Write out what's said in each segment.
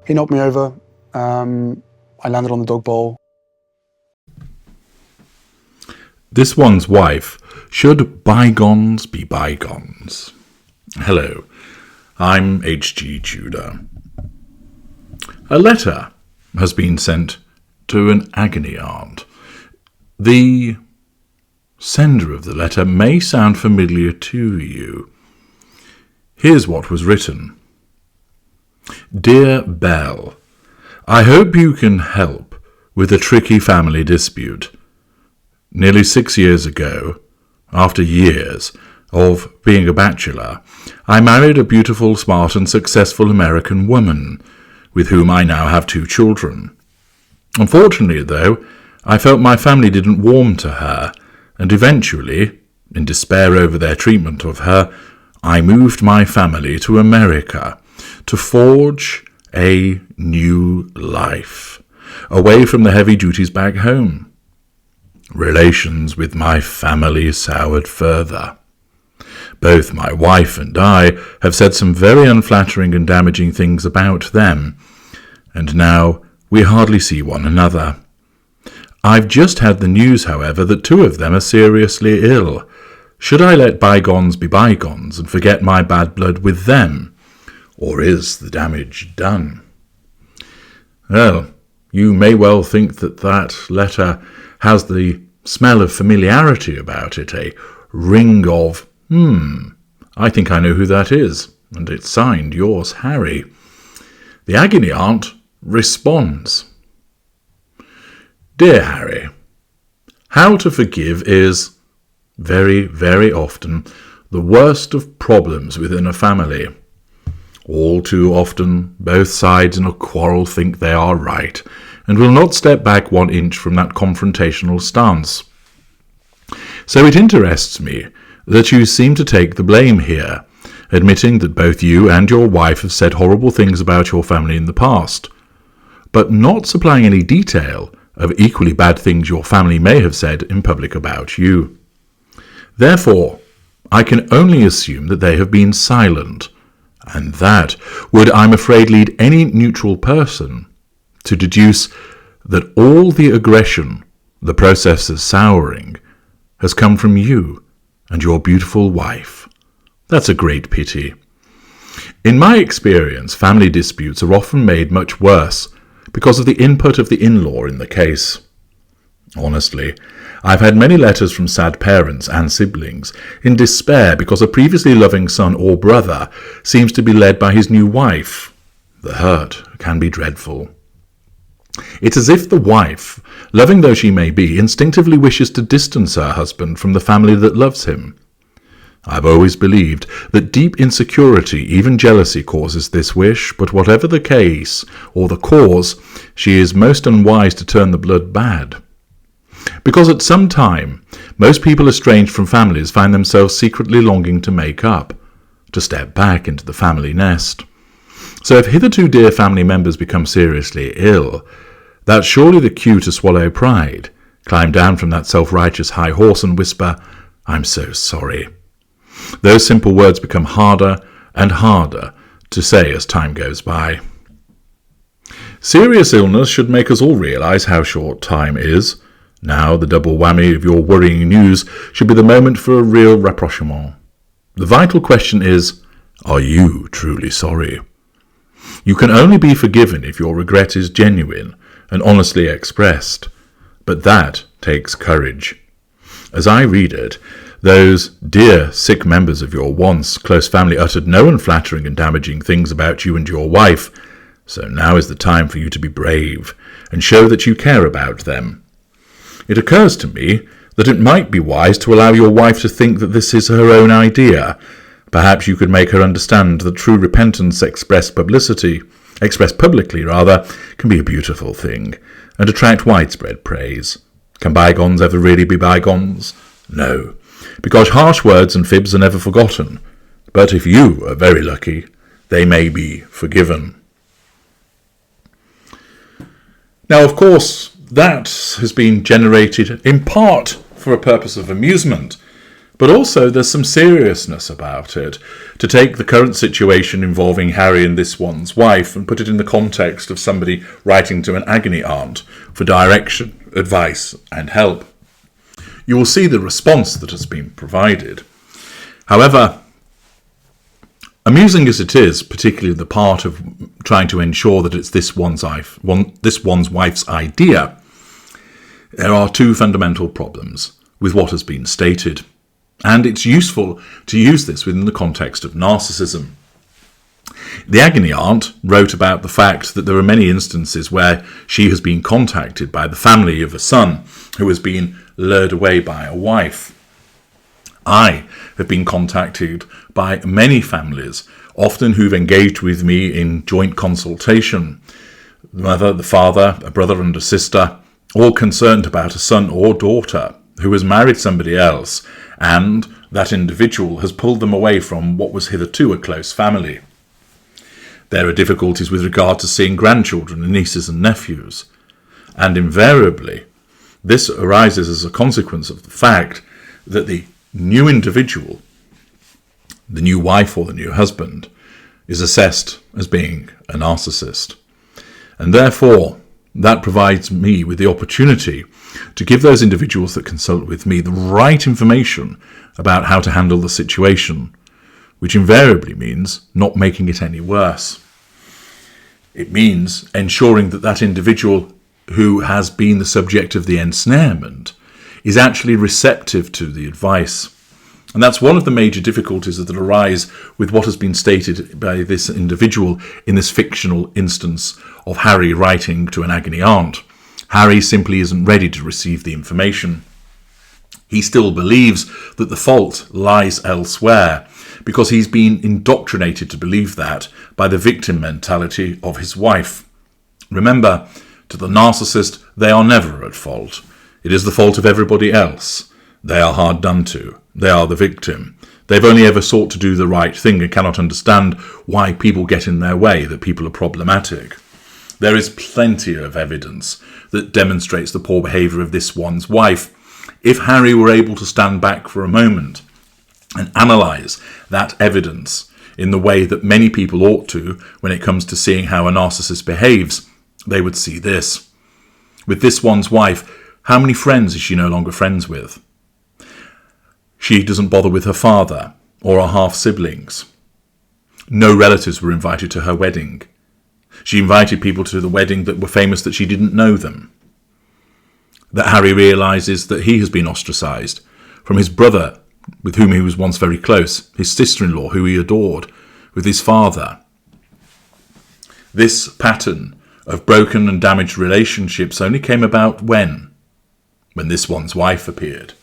He knocked me over. I landed on the dog bowl. This one's wife. Should bygones be bygones? Hello, I'm H.G. Tudor. A letter has been sent to an agony aunt. The sender of the letter may sound familiar to you. Here's what was written. Dear Belle, I hope you can help with a tricky family dispute. Nearly 6 years ago, after years of being a bachelor, I married a beautiful, smart and successful American woman, with whom I now have 2 children. Unfortunately, though, I felt my family didn't warm to her, and eventually, in despair over their treatment of her, I moved my family to America to forge a new life, away from the heavy duties back home. Relations with my family soured further. Both my wife and I have said some very unflattering and damaging things about them, and now we hardly see one another. I've just had the news, however, that 2 of them are seriously ill. Should I let bygones be bygones and forget my bad blood with them? Or is the damage done? Well, you may well think that letter has the smell of familiarity about it, a ring of, I think I know who that is, and it's signed yours, Harry. The agony aunt responds. Dear Harry, how to forgive is, very, very often, the worst of problems within a family. All too often, both sides in a quarrel think they are right, and will not step back 1 inch from that confrontational stance. So it interests me that you seem to take the blame here, admitting that both you and your wife have said horrible things about your family in the past, but not supplying any detail of equally bad things your family may have said in public about you. Therefore, I can only assume that they have been silent, and that would, I'm afraid, lead any neutral person to deduce that all the aggression, the process of souring, has come from you and your beautiful wife. That's a great pity. In my experience, family disputes are often made much worse because of the input of the in-law in the case. Honestly, I've had many letters from sad parents and siblings in despair because a previously loving son or brother seems to be led by his new wife. The hurt can be dreadful. It's as if the wife, loving though she may be, instinctively wishes to distance her husband from the family that loves him. I've always believed that deep insecurity, even jealousy, causes this wish, but whatever the case or the cause, she is most unwise to turn the blood bad. Because at some time, most people estranged from families find themselves secretly longing to make up, to step back into the family nest. So if hitherto dear family members become seriously ill, that's surely the cue to swallow pride, climb down from that self-righteous high horse and whisper, I'm so sorry. Those simple words become harder and harder to say as time goes by. Serious illness should make us all realize how short time is. Now the double whammy of your worrying news should be the moment for a real rapprochement. The vital question is, are you truly sorry? You can only be forgiven if your regret is genuine and honestly expressed, but that takes courage. As I read it, those dear sick members of your once close family uttered no unflattering and damaging things about you and your wife, so now is the time for you to be brave and show that you care about them. It occurs to me that it might be wise to allow your wife to think that this is her own idea. Perhaps you could make her understand that true repentance expressed publicly, can be a beautiful thing and attract widespread praise. Can bygones ever really be bygones? No, because harsh words and fibs are never forgotten. But if you are very lucky, they may be forgiven. Now, of course, that has been generated in part for a purpose of amusement, But also there's some seriousness about it, to take the current situation involving Harry and this one's wife and put it in the context of somebody writing to an agony aunt for direction, advice and help. You will see the response that has been provided. However, amusing as it is, particularly the part of trying to ensure that it's this one's wife's idea, there are two fundamental problems with what has been stated. And it's useful to use this within the context of narcissism. The agony aunt wrote about the fact that there are many instances where she has been contacted by the family of a son who has been lured away by a wife. I have been contacted by many families, often who've engaged with me in joint consultation. The mother, the father, a brother and a sister, all concerned about a son or daughter who has married somebody else, and that individual has pulled them away from what was hitherto a close family. There are difficulties with regard to seeing grandchildren and nieces and nephews, and invariably this arises as a consequence of the fact that the new individual, the new wife or the new husband, is assessed as being a narcissist. And therefore, that provides me with the opportunity to give those individuals that consult with me the right information about how to handle the situation, which invariably means not making it any worse. It means ensuring that that individual who has been the subject of the ensnarement is actually receptive to the advice. And that's one of the major difficulties that arise with what has been stated by this individual in this fictional instance of Harry writing to an agony aunt. Harry simply isn't ready to receive the information. He still believes that the fault lies elsewhere because he's been indoctrinated to believe that by the victim mentality of his wife. Remember, to the narcissist, they are never at fault. It is the fault of everybody else. They are hard done to. They are the victim. They've only ever sought to do the right thing and cannot understand why people get in their way, that people are problematic. There is plenty of evidence that demonstrates the poor behaviour of this one's wife. If Harry were able to stand back for a moment and analyse that evidence in the way that many people ought to when it comes to seeing how a narcissist behaves, they would see this. With this one's wife, how many friends is she no longer friends with? She doesn't bother with her father or her half-siblings. No relatives were invited to her wedding. She invited people to the wedding that were famous that she didn't know them. That Harry realises that he has been ostracised from his brother, with whom he was once very close, his sister-in-law, who he adored, with his father. This pattern of broken and damaged relationships only came about when this one's wife appeared.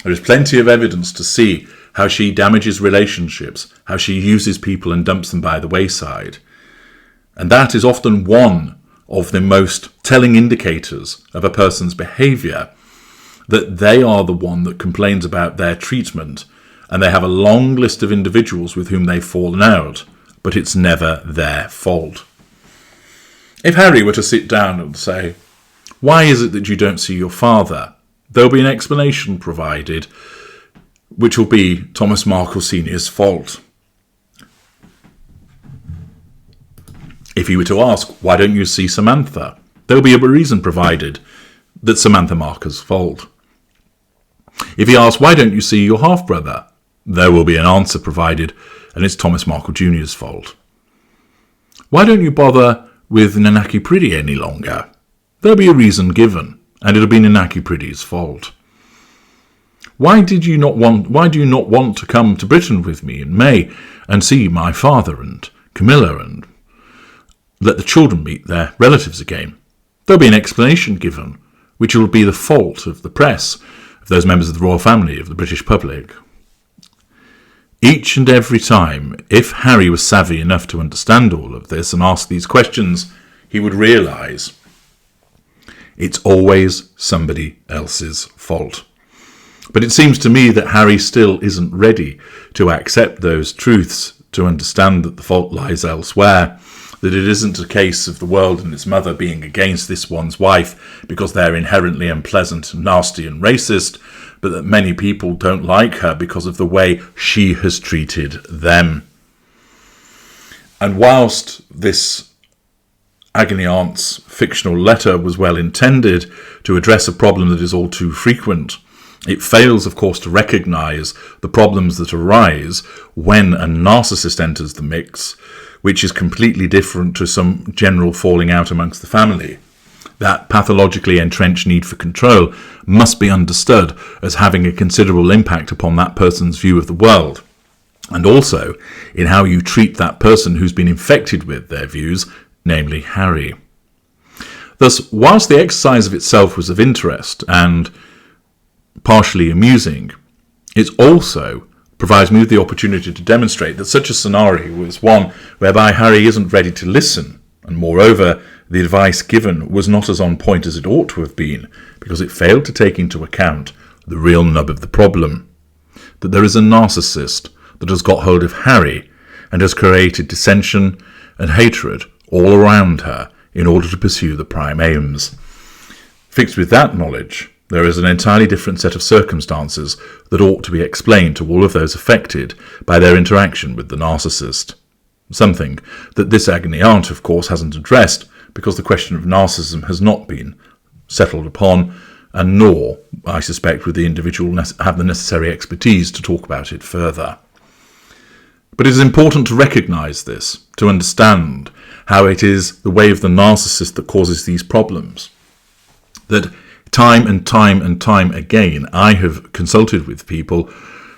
There is plenty of evidence to see how she damages relationships, how she uses people and dumps them by the wayside. And that is often one of the most telling indicators of a person's behaviour, that they are the one that complains about their treatment, and they have a long list of individuals with whom they've fallen out, but it's never their fault. If Harry were to sit down and say, "Why is it that you don't see your father?" there'll be an explanation provided, which will be Thomas Markle Sr.'s fault. If he were to ask, "Why don't you see Samantha?" there'll be a reason provided that Samantha Markle's fault. If he asks, "Why don't you see your half-brother?" there will be an answer provided, and it's Thomas Markle Jr.'s fault. "Why don't you bother with Nanaki Priddy any longer?" there'll be a reason given, and it'll be Nanaki Priddy's fault. Why do you not want to come to Britain with me in May and see my father and Camilla and let the children meet their relatives again?" There'll be an explanation given, which will be the fault of the press, of those members of the royal family, of the British public. Each and every time, if Harry was savvy enough to understand all of this and ask these questions, he would realise it's always somebody else's fault. But it seems to me that Harry still isn't ready to accept those truths, to understand that the fault lies elsewhere, that it isn't a case of the world and its mother being against this one's wife because they're inherently unpleasant, nasty and racist, but that many people don't like her because of the way she has treated them. And whilst this agony aunt's fictional letter was well intended to address a problem that is all too frequent, it fails, of course, to recognise the problems that arise when a narcissist enters the mix, which is completely different to some general falling out amongst the family. That pathologically entrenched need for control must be understood as having a considerable impact upon that person's view of the world, and also in how you treat that person who's been infected with their views, namely Harry. Thus, whilst the exercise of itself was of interest and partially amusing, it also provides me with the opportunity to demonstrate that such a scenario is one whereby Harry isn't ready to listen, and moreover, the advice given was not as on point as it ought to have been, because it failed to take into account the real nub of the problem, that there is a narcissist that has got hold of Harry and has created dissension and hatred all around her in order to pursue the prime aims. Fixed with that knowledge, there is an entirely different set of circumstances that ought to be explained to all of those affected by their interaction with the narcissist. Something that this agony aunt, of course, hasn't addressed, because the question of narcissism has not been settled upon, and nor, I suspect, would the individual have the necessary expertise to talk about it further. But it is important to recognise this, to understand how it is the way of the narcissist that causes these problems. That time and time and time again, I have consulted with people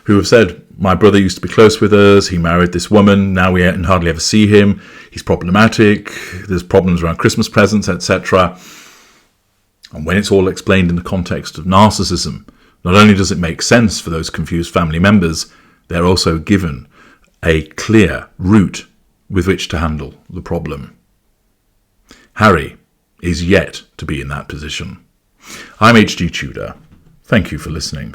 who have said, my brother used to be close with us, he married this woman, now we hardly ever see him, he's problematic, there's problems around Christmas presents, etc. And when it's all explained in the context of narcissism, not only does it make sense for those confused family members, they're also given a clear route with which to handle the problem. Harry is yet to be in that position. I'm H.G. Tudor. Thank you for listening.